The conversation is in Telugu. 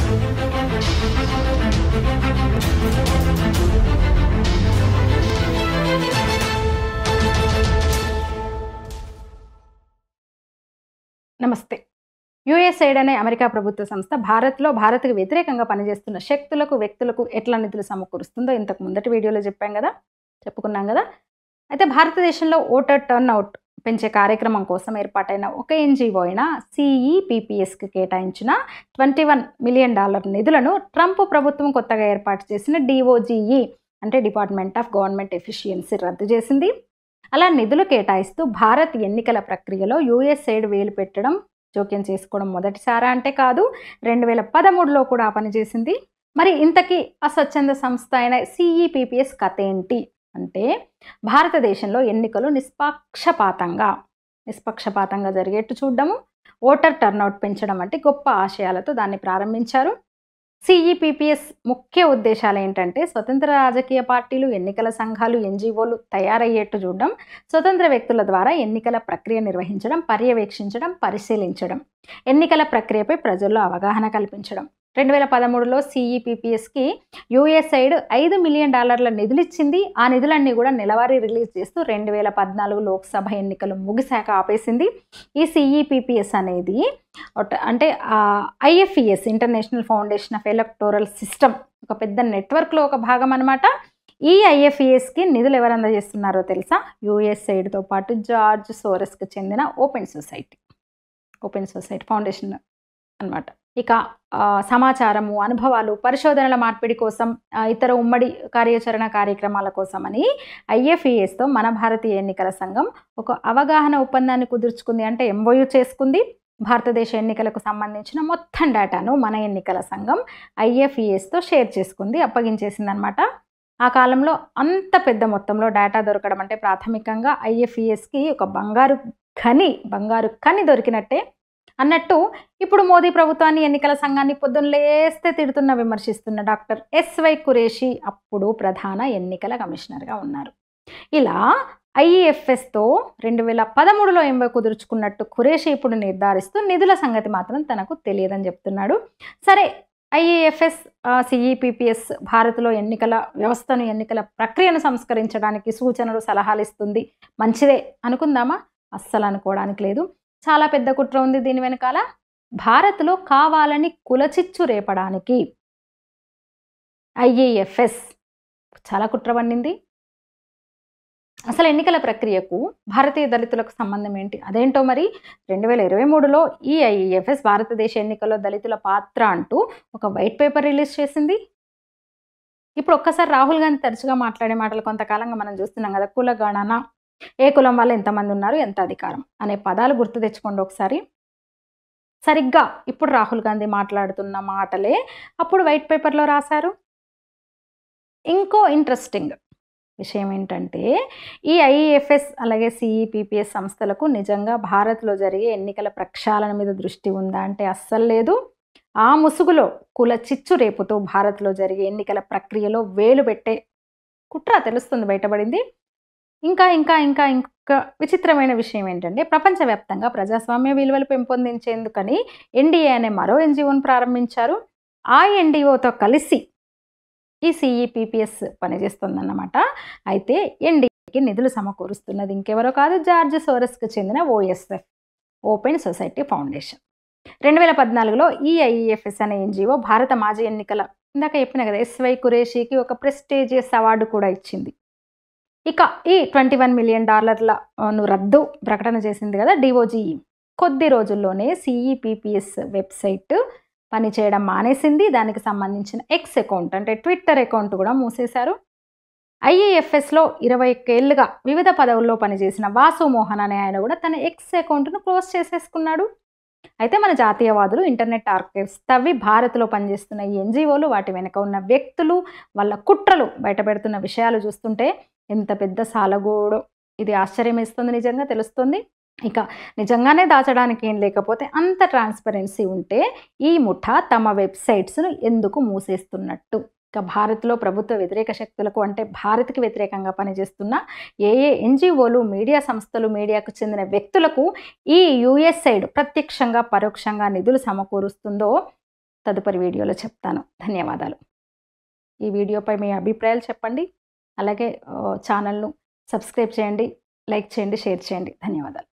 నమస్తే. యుఎస్ఐడ్ అనే అమెరికా ప్రభుత్వ సంస్థ భారత్‌కు వ్యతిరేకంగా పనిచేస్తున్న శక్తులకు, వ్యక్తులకు ఎట్లా నిధులు సమకూరుస్తుందో ఇంతకు ముందటి వీడియోలో చెప్పుకున్నాం గదా! అయితే భారతదేశంలో ఓటర్ టర్న్‌ఔట్ పెంచే కార్యక్రమం కోసం ఏర్పాటైన ఒక ఎన్‌జీఓ అయిన CEPPSకి కేటాయించిన $21 మిలియన్ నిధులను ట్రంప్ ప్రభుత్వం కొత్తగా ఏర్పాటు చేసిన DOGE అంటే డిపార్ట్మెంట్ ఆఫ్ గవర్నమెంట్ ఎఫిషియన్సీ రద్దు చేసింది. అలా నిధులు కేటాయిస్తూ భారత్ ఎన్నికల ప్రక్రియలో యుఎస్ఐడ్ వేలు పెట్టడం, జోక్యం చేసుకోవడం మొదటిసారా అంటే కాదు. 2013లో కూడా ఆ పని చేసింది. మరి ఇంతకీ ఆ స్వచ్ఛంద సంస్థ అయిన CEPPS కథ ఏంటి అంటే, భారతదేశంలో ఎన్నికలు నిష్పక్షపాతంగా జరిగేట్టు చూడడము, ఓటర్ టర్న్ఔట్ పెంచడం వంటి గొప్ప ఆశయాలతో దాన్ని ప్రారంభించారు. CEPPS ముఖ్య ఉద్దేశాలు ఏంటంటే, స్వతంత్ర రాజకీయ పార్టీలు, ఎన్నికల సంఘాలు, ఎన్‌జీఓలు తయారయ్యేట్టు చూడడం, స్వతంత్ర వ్యక్తుల ద్వారా ఎన్నికల ప్రక్రియ నిర్వహించడం, పర్యవేక్షించడం, పరిశీలించడం, ఎన్నికల ప్రక్రియపై ప్రజల్లో అవగాహన కల్పించడం. 2013లో CEPPSకి యుఎస్ఐడ్ $5 మిలియన్ నిధులిచ్చింది. ఆ నిధులన్నీ కూడా నెలవారీ రిలీజ్ చేస్తూ 2014 లోక్సభ ఎన్నికలు ముగిశాక ఆపేసింది. ఈ CEPPS అనేది అంటే IFES international foundation of electoral system ఒక పెద్ద నెట్వర్క్లో ఒక భాగం అనమాట. ఈ IFESకి నిధులు ఎవరు అందజేస్తున్నారో తెలుసా? యుఎస్ఐడ్తో పాటు జార్జ్ సోరస్కి చెందిన ఓపెన్ సొసైటీ ఫౌండేషన్ అనమాట. ఇక సమాచారము, అనుభవాలు, పరిశోధనల మార్పిడి కోసం, ఇతర ఉమ్మడి కార్యాచరణ కార్యక్రమాల కోసమని IFESతో మన భారతీయ ఎన్నికల సంఘం ఒక అవగాహన ఒప్పందాన్ని కుదుర్చుకుంది. అంటే MOU చేసుకుంది. భారతదేశ ఎన్నికలకు సంబంధించిన మొత్తం డేటాను మన ఎన్నికల సంఘం IFESతో షేర్ చేసుకుంది, అప్పగించేసింది అనమాట. ఆ కాలంలో అంత పెద్ద మొత్తంలో డేటా దొరకడం అంటే ప్రాథమికంగా IFESకి ఒక బంగారు ఖని దొరికినట్టే అన్నట్టు. ఇప్పుడు మోదీ ప్రభుత్వాన్ని, ఎన్నికల సంఘాన్ని పొద్దున్న లేస్తే విమర్శిస్తున్న డాక్టర్ SY ఖురేషీ అప్పుడు ప్రధాన ఎన్నికల కమిషనర్గా ఉన్నారు. ఇలా IFSతో 2013లో MOU కుదుర్చుకున్నట్టు ఖురేషీ ఇప్పుడు నిర్ధారిస్తూ నిధుల సంగతి మాత్రం తనకు తెలియదని చెప్తున్నాడు. సరే, IFS CEPPS భారత్లో ఎన్నికల వ్యవస్థను, ఎన్నికల ప్రక్రియను సంస్కరించడానికి సూచనలు, సలహాలు ఇస్తుంది. మంచిదే అనుకుందామా? అస్సలు అనుకోవడానికి లేదు. చాలా పెద్ద కుట్ర ఉంది దీని వెనకాల. భారత్లో కావాలని కులచిచ్చు రేపడానికి IFS చాలా కుట్ర పన్నింది. అసలు ఎన్నికల ప్రక్రియకు భారతీయ దళితులకు సంబంధం ఏంటి? అదేంటో మరి. 2023లో ఈ IFS భారతదేశ ఎన్నికల్లో దళితుల పాత్ర అంటూ ఒక వైట్ పేపర్ రిలీజ్ చేసింది. ఇప్పుడు ఒక్కసారి రాహుల్ గాంధీ తరచుగా మాట్లాడే మాటలు కొంతకాలంగా మనం చూస్తున్నాం కదా. కులగణన, ఏ కులం వల్ల ఎంతమంది ఉన్నారు, ఎంత అధికారం అనే పదాలు గుర్తు తెచ్చుకోండి ఒకసారి. సరిగ్గా ఇప్పుడు రాహుల్ గాంధీ మాట్లాడుతున్న మాటలే అప్పుడు వైట్ పేపర్లో రాశారు. ఇంకో ఇంట్రెస్టింగ్ విషయం ఏంటంటే, ఈ IFS అలాగే CEPPS సంస్థలకు నిజంగా భారత్లో జరిగే ఎన్నికల ప్రక్షాళన మీద దృష్టి ఉందా అంటే అస్సలు లేదు. ఆ ముసుగులో కుల చిచ్చు రేపుతూ భారత్లో జరిగే ఎన్నికల ప్రక్రియలో వేలు పెట్టే కుట్ర తెలుస్తుంది, బయటపడింది. ఇంకా విచిత్రమైన విషయం ఏంటంటే, ప్రపంచవ్యాప్తంగా ప్రజాస్వామ్య విలువలు పెంపొందించేందుకని NDA అనే మరో NGOను ప్రారంభించారు. ఆ NDOతో కలిసి ఈ CEPPS పనిచేస్తుందన్నమాట. అయితే NDAకి నిధులు సమకూరుస్తున్నది ఇంకెవరో కాదు, జార్జ్ సోరస్కి చెందిన OSF ఓపెన్ సొసైటీ ఫౌండేషన్. 2014లో ఈ IFS అనే NGO భారత మాజీ ఎన్నికల, ఇందాక చెప్పిన కదా, SY ఖురేషీకి ఒక ప్రెస్టీజియస్ అవార్డు కూడా ఇచ్చింది. ఇక ఈ $21 మిలియన్ రద్దు ప్రకటన చేసింది కదా DOGE. కొద్ది రోజుల్లోనే CEPPS వెబ్సైట్ పనిచేయడం మానేసింది. దానికి సంబంధించిన X అకౌంట్ అంటే ట్విట్టర్ అకౌంట్ కూడా మూసేశారు. IFSలో 21 ఏళ్లుగా వివిధ పదవుల్లో పనిచేసిన వాసు మోహన్ అనే ఆయన కూడా తన X అకౌంట్ను క్లోజ్ చేసేసుకున్నాడు. అయితే మన జాతీయవాదులు ఇంటర్నెట్ ఆర్కైవ్స్ తవ్వి భారత్లో పనిచేస్తున్న ఈ NGOలు, వాటి వెనుక ఉన్న వ్యక్తులు, వాళ్ళ కుట్రలు బయటపెడుతున్న విషయాలు చూస్తుంటే ఎంత పెద్ద సాలగోడో ఇది ఆశ్చర్యం వేస్తుంది, నిజంగా తెలుస్తుంది. ఇక నిజంగానే దాచడానికి ఏం లేకపోతే అంత ట్రాన్స్పరెన్సీ ఉంటే ఈ ముఠా తమ వెబ్సైట్స్ను ఎందుకు మూసేస్తున్నట్టు? ఇక భారత్లో ప్రభుత్వ వ్యతిరేక శక్తులకు అంటే భారత్కి వ్యతిరేకంగా పనిచేస్తున్న ఏ NGOలు, మీడియా సంస్థలు, మీడియాకు చెందిన వ్యక్తులకు ఈ యుఎస్ఐడ్ ప్రత్యక్షంగా పరోక్షంగా నిధులు సమకూరుస్తుందో తదుపరి వీడియోలో చెప్తాను. ధన్యవాదాలు. ఈ వీడియోపై మీ అభిప్రాయాలు చెప్పండి. అలాగే ఛానల్ను సబ్స్క్రైబ్ చేయండి, లైక్ చేయండి, షేర్ చేయండి. ధన్యవాదాలు.